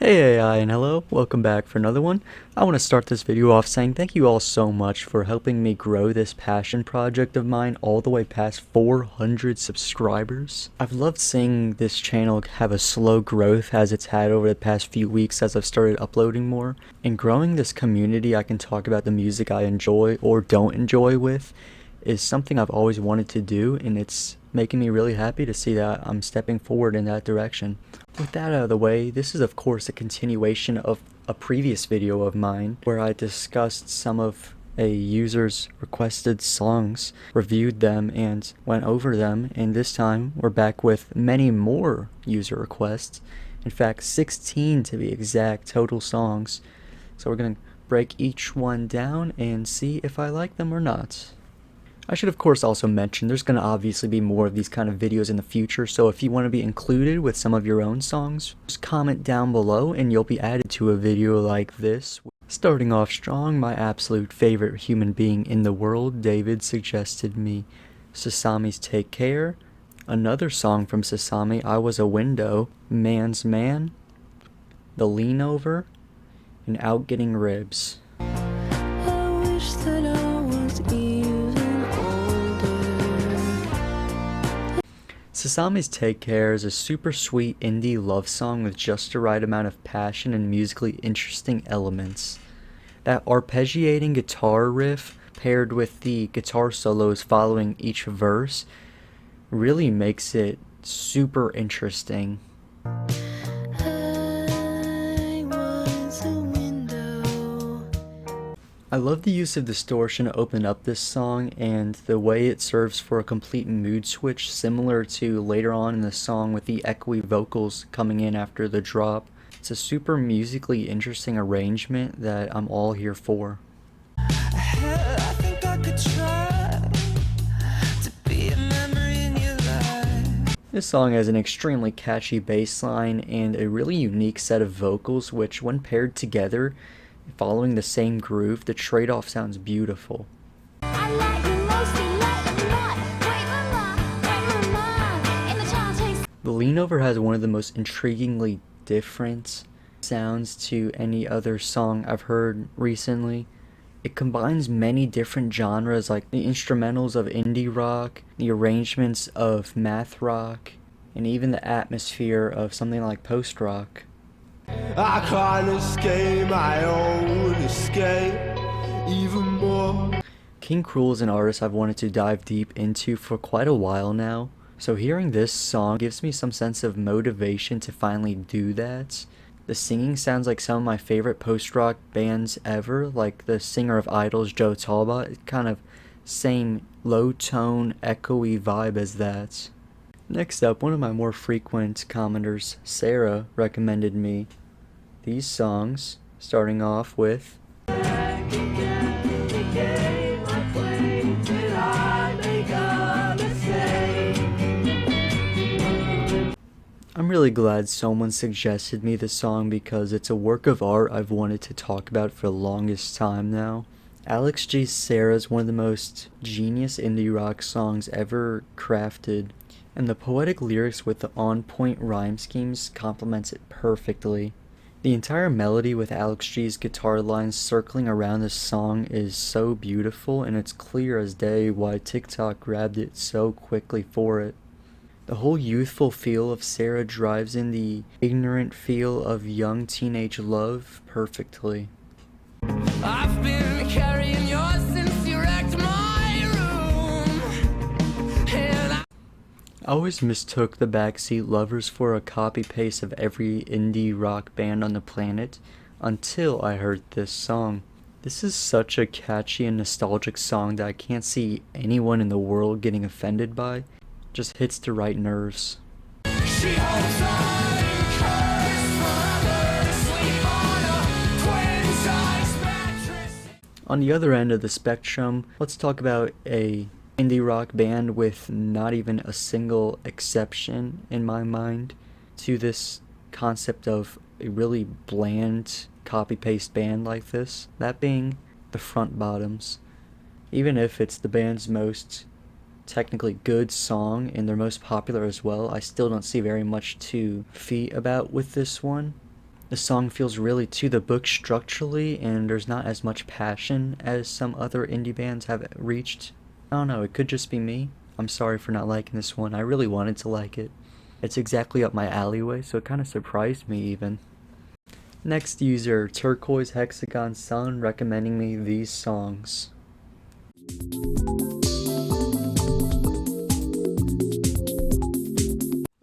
Hey AI and hello, welcome back for another one. I want to start this video off saying thank you all so much for helping me grow this passion project of mine all the way past 400 subscribers. I've loved seeing this channel have a slow growth as it's had over the past few weeks as I've started uploading more. And growing this community I can talk about the music I enjoy or don't enjoy with is something I've always wanted to do, and it's making me really happy to see that I'm stepping forward in that direction. With that out of the way, this is of course a continuation of a previous video of mine where I discussed some of a user's requested songs, reviewed them, and went over them, and this time we're back with many more user requests. In fact, 16 to be exact total songs. So we're going to break each one down and see if I like them or not. I should of course also mention there's going to obviously be more of these kind of videos in the future, so if you want to be included with some of your own songs, just comment down below and you'll be added to a video like this. Starting off strong, my absolute favorite human being in the world, David, suggested me Sasami's Take Care, another song from Sasami, I Was a Window, Man's Man, the Leanover, and Out Getting Ribs. I wish that I was Sasami's Take Care is a super sweet indie love song with just the right amount of passion and musically interesting elements. That arpeggiating guitar riff paired with the guitar solos following each verse really makes it super interesting. I love the use of distortion to open up this song and the way it serves for a complete mood switch similar to later on in the song with the echoey vocals coming in after the drop. It's a super musically interesting arrangement that I'm all here for. I think I could try to be a memory in your life. This song has an extremely catchy bass line and a really unique set of vocals which, when paired together, following the same groove, the trade-off sounds beautiful. The Leanover has one of the most intriguingly different sounds to any other song I've heard recently. It combines many different genres like the instrumentals of indie rock, the arrangements of math rock, and even the atmosphere of something like post-rock. I can't escape my own escape even more. King Krule is an artist I've wanted to dive deep into for quite a while now, so hearing this song gives me some sense of motivation to finally do that. The singing sounds like some of my favorite post-rock bands ever, like the singer of Idol's Joe Talbot. It's kind of same low-tone, echoey vibe as that. Next up, one of my more frequent commenters, Sarah, recommended me these songs, starting off with I'm really glad someone suggested me this song because it's a work of art I've wanted to talk about for the longest time now. Alex G's Sarah is one of the most genius indie rock songs ever crafted, and the poetic lyrics with the on-point rhyme schemes complements it perfectly. The entire melody with Alex G's guitar lines circling around this song is so beautiful, and it's clear as day why TikTok grabbed it so quickly for it. The whole youthful feel of Sarah drives in the ignorant feel of young teenage love perfectly. I've been carrying yours since you wrecked my room. I always mistook the Backseat Lovers for a copy-paste of every indie rock band on the planet until I heard this song. This is such a catchy and nostalgic song that I can't see anyone in the world getting offended by. It just hits the right nerves. She holds on, curse forever, sleep on a queen-size mattress. On the other end of the spectrum, let's talk about a indie rock band with not even a single exception in my mind to this concept of a really bland copy-paste band like this, that being the Front Bottoms. Even if it's the band's most technically good song and their most popular as well, I still don't see very much to feat about with this one. The song feels really to the book structurally, and there's not as much passion as some other indie bands have reached. I don't know, it could just be me. I'm sorry for not liking this one. I really wanted to like it. It's exactly up my alleyway, so it kind of surprised me even. Next user, Turquoise Hexagon Sun, recommending me these songs.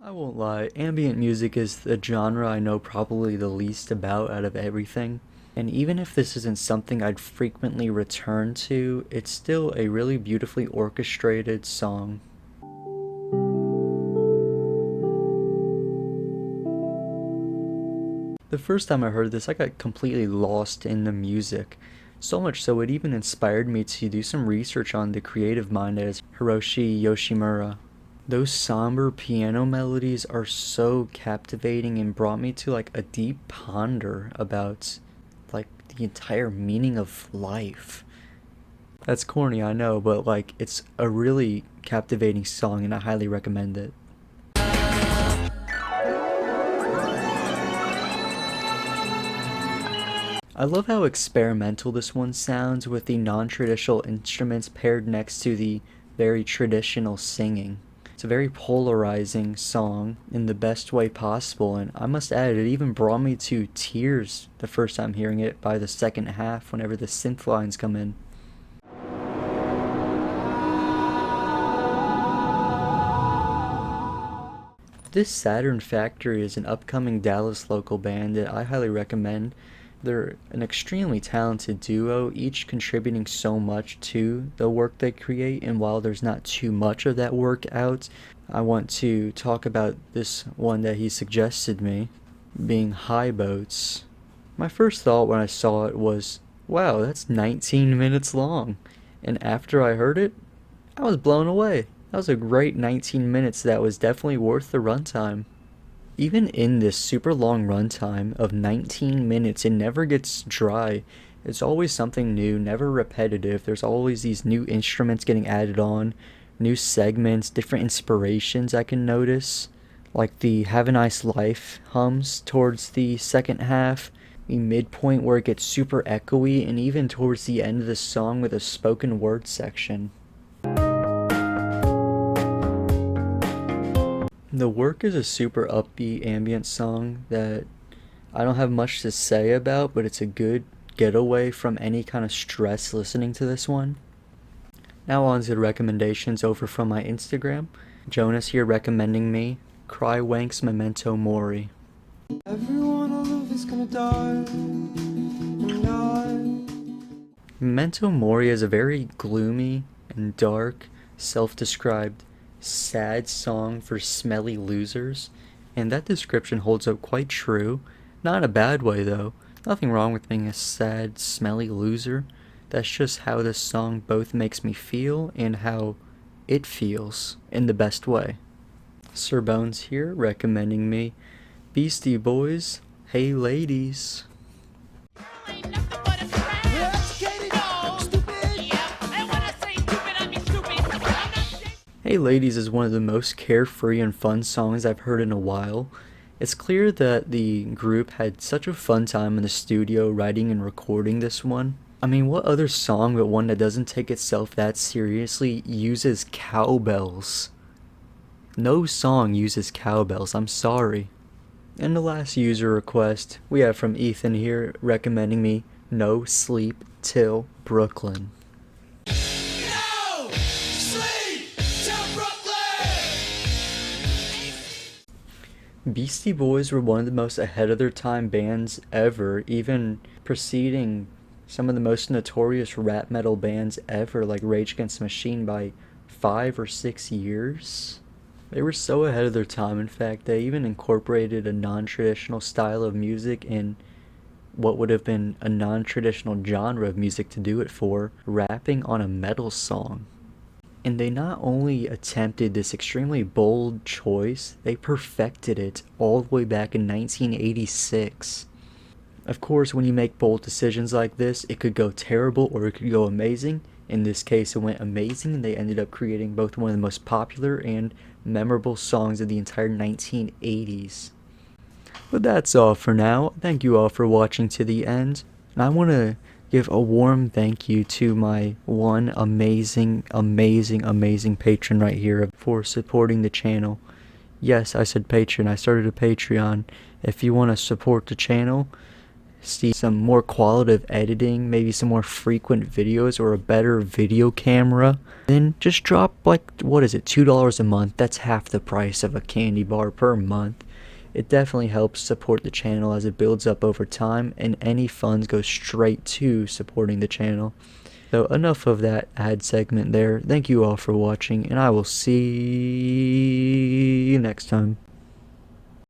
I won't lie, ambient music is the genre I know probably the least about out of everything. And even if this isn't something I'd frequently return to, it's still a really beautifully orchestrated song. The first time I heard this, I got completely lost in the music. So much so it even inspired me to do some research on the creative mind as Hiroshi Yoshimura. Those somber piano melodies are so captivating and brought me to like a deep ponder about like the entire meaning of life. That's corny, I know, but like it's a really captivating song and I highly recommend it. I love how experimental this one sounds with the non-traditional instruments paired next to the very traditional singing. It's a very polarizing song in the best way possible, and I must add it even brought me to tears the first time hearing it by the second half whenever the synth lines come in. This Saturn Factory is an upcoming Dallas local band that I highly recommend. They're an extremely talented duo, each contributing so much to the work they create, and while there's not too much of that work out, I want to talk about this one that he suggested me, being Highboats. My first thought when I saw it was, wow, that's 19 minutes long, and after I heard it, I was blown away. That was a great 19 minutes that was definitely worth the runtime. Even in this super long runtime of 19 minutes, it never gets dry. It's always something new, never repetitive. There's always these new instruments getting added on, new segments, different inspirations I can notice. Like the Have a Nice Life hums towards the second half, the midpoint where it gets super echoey, and even towards the end of the song with a spoken word section. The Work is a super upbeat ambient song that I don't have much to say about, but it's a good getaway from any kind of stress listening to this one. Now on to the recommendations over from my Instagram. Jonas here recommending me Crywank's Memento Mori. Everyone I love is gonna die. And I Memento Mori is a very gloomy and dark, self-described sad song for smelly losers, and that description holds up quite true. Not in a bad way though. Nothing wrong with being a sad, smelly loser. That's just how this song both makes me feel and how it feels in the best way. Sir Bones here recommending me Beastie Boys, Hey Ladies. Hey Ladies is one of the most carefree and fun songs I've heard in a while. It's clear that the group had such a fun time in the studio writing and recording this one. I mean, what other song but one that doesn't take itself that seriously uses cowbells? No song uses cowbells, I'm sorry. And the last user request we have from Ethan here recommending me No Sleep Till Brooklyn. Beastie Boys were one of the most ahead of their time bands ever, even preceding some of the most notorious rap metal bands ever, like Rage Against the Machine, by 5 or 6 years. They were so ahead of their time, in fact, they even incorporated a non-traditional style of music in what would have been a non-traditional genre of music to do it for, rapping on a metal song. And they not only attempted this extremely bold choice, they perfected it all the way back in 1986. Of course, when you make bold decisions like this, it could go terrible or it could go amazing. In this case, it went amazing, and they ended up creating both one of the most popular and memorable songs of the entire 1980s. But that's all for now. Thank you all for watching to the end. And I want to give a warm thank you to my one amazing patron right here for supporting the channel. Yes, I said patron. I started a Patreon. If you want to support the channel, see some more qualitative editing, maybe some more frequent videos or a better video camera, then just drop like, what is it, $2 a month. That's half the price of a candy bar per month. It definitely helps support the channel as it builds up over time, and any funds go straight to supporting the channel. So enough of that ad segment there. Thank you all for watching, and I will see you next time.